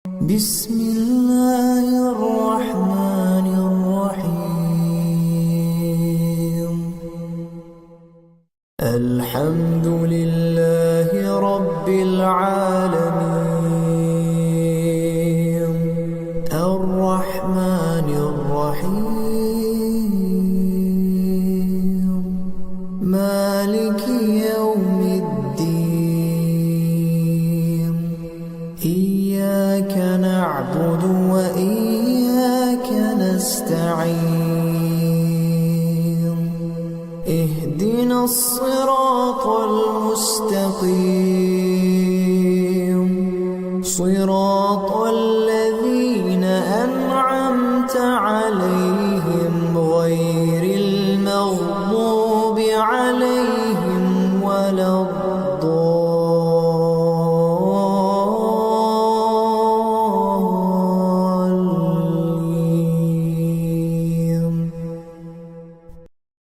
بسم الله الرحمن الرحيم. الحمد لله رب العالمين، الرحمن الرحيم، مالك يوم الدين. إياك نعبد وإياك نستعين. اهدنا الصراط المستقيم، صراط الذين أنعمت عليهم